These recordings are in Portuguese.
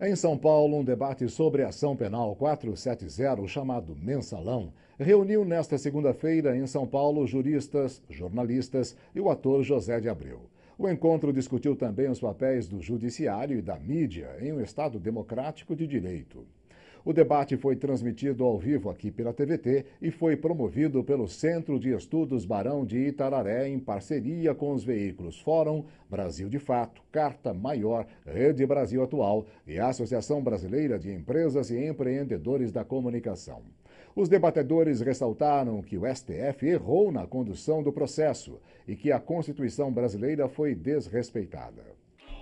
Em São Paulo, um debate sobre a ação penal 470, chamado Mensalão, reuniu nesta segunda-feira em São Paulo juristas, jornalistas e o ator José de Abreu. O encontro discutiu também os papéis do judiciário e da mídia em um Estado democrático de direito. O debate foi transmitido ao vivo aqui pela TVT e foi promovido pelo Centro de Estudos Barão de Itararé em parceria com os veículos Fórum, Brasil de Fato, Carta Maior, Rede Brasil Atual e a Associação Brasileira de Empresas e Empreendedores da Comunicação. Os debatedores ressaltaram que o STF errou na condução do processo e que a Constituição brasileira foi desrespeitada.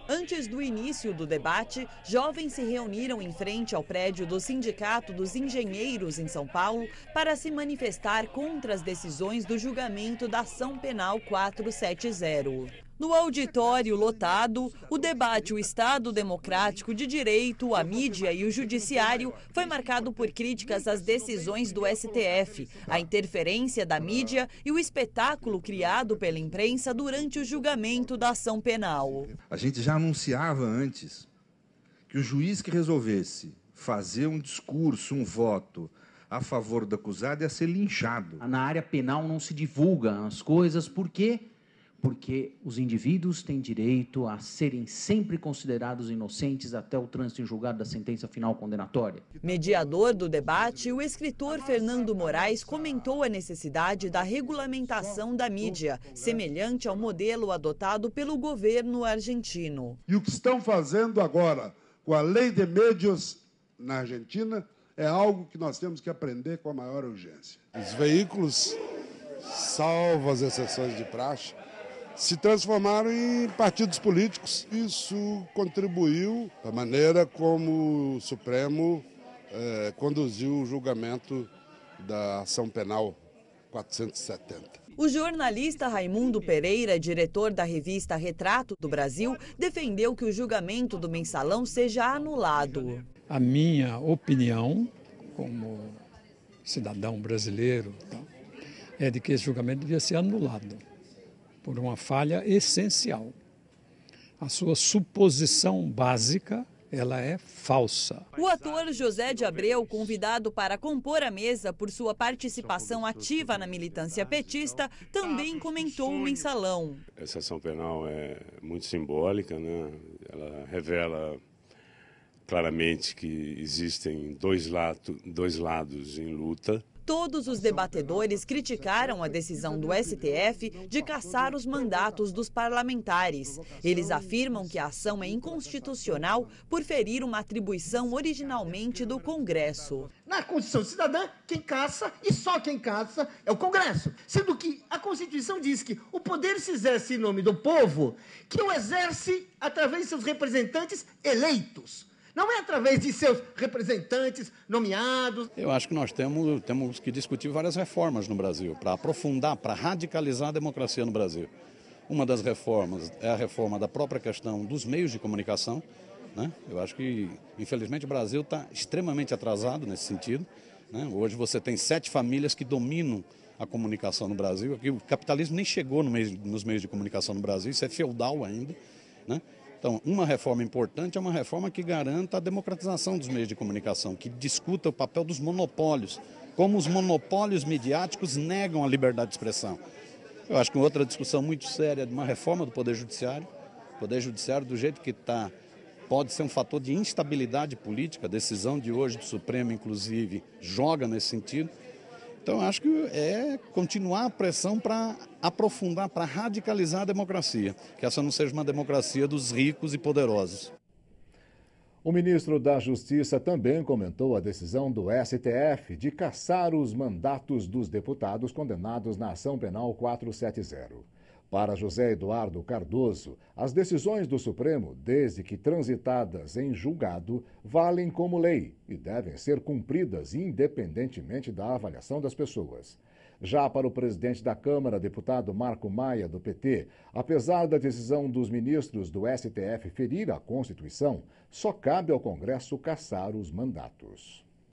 Antes do início do debate, jovens se reuniram em frente ao prédio do Sindicato dos Engenheiros em São Paulo para se manifestar contra as decisões do julgamento da Ação Penal 470. No auditório lotado, o debate O Estado Democrático de Direito, a Mídia e o Judiciário foi marcado por críticas às decisões do STF, a interferência da mídia e o espetáculo criado pela imprensa durante o julgamento da ação penal. A gente já anunciava antes que o juiz que resolvesse fazer um discurso, um voto a favor do acusado ia ser linchado. Na área penal não se divulgam as coisas, por quê? Porque os indivíduos têm direito a serem sempre considerados inocentes até o trânsito em julgado da sentença final condenatória. Mediador do debate, o escritor Fernando Moraes comentou a necessidade da regulamentação da mídia, semelhante ao modelo adotado pelo governo argentino. E o que estão fazendo agora com a lei de médios na Argentina é algo que nós temos que aprender com a maior urgência. Os veículos, salvo as exceções de praxe, se transformaram em partidos políticos. Isso contribuiu da maneira como o Supremo conduziu o julgamento da ação penal 470. O jornalista Raimundo Pereira, diretor da revista Retrato do Brasil, defendeu que o julgamento do Mensalão seja anulado. A minha opinião, como cidadão brasileiro, é de que esse julgamento devia ser anulado por uma falha essencial. A sua suposição básica, ela é falsa. O ator José de Abreu, convidado para compor a mesa por sua participação ativa na militância petista, também comentou o Mensalão. Essa ação penal é muito simbólica, né? Ela revela claramente que existem dois lados em luta. Todos os debatedores criticaram a decisão do STF de cassar os mandatos dos parlamentares. Eles afirmam que a ação é inconstitucional por ferir uma atribuição originalmente do Congresso. Na Constituição Cidadã, quem caça e só quem caça é o Congresso. Sendo que a Constituição diz que o poder se exerce em nome do povo, que o exerce através de seus representantes eleitos. Não é através de seus representantes nomeados. Eu acho que nós temos que discutir várias reformas no Brasil, para aprofundar, para radicalizar a democracia no Brasil. Uma das reformas é a reforma da própria questão dos meios de comunicação, né? Eu acho que, infelizmente, o Brasil está extremamente atrasado nesse sentido, né? Hoje você tem 7 famílias que dominam a comunicação no Brasil. Aqui o capitalismo nem chegou nos meios de comunicação no Brasil, isso é feudal ainda, né? Então, uma reforma importante é uma reforma que garanta a democratização dos meios de comunicação, que discuta o papel dos monopólios, como os monopólios midiáticos negam a liberdade de expressão. Eu acho que outra discussão muito séria é de uma reforma do Poder Judiciário. O Poder Judiciário, do jeito que está, pode ser um fator de instabilidade política. A decisão de hoje do Supremo, inclusive, joga nesse sentido. Então, acho que é continuar a pressão para aprofundar, para radicalizar a democracia, que essa não seja uma democracia dos ricos e poderosos. O ministro da Justiça também comentou a decisão do STF de cassar os mandatos dos deputados condenados na ação penal 470. Para José Eduardo Cardoso, as decisões do Supremo, desde que transitadas em julgado, valem como lei e devem ser cumpridas independentemente da avaliação das pessoas. Já para o presidente da Câmara, deputado Marco Maia, do PT, apesar da decisão dos ministros do STF ferir a Constituição, só cabe ao Congresso cassar os mandatos.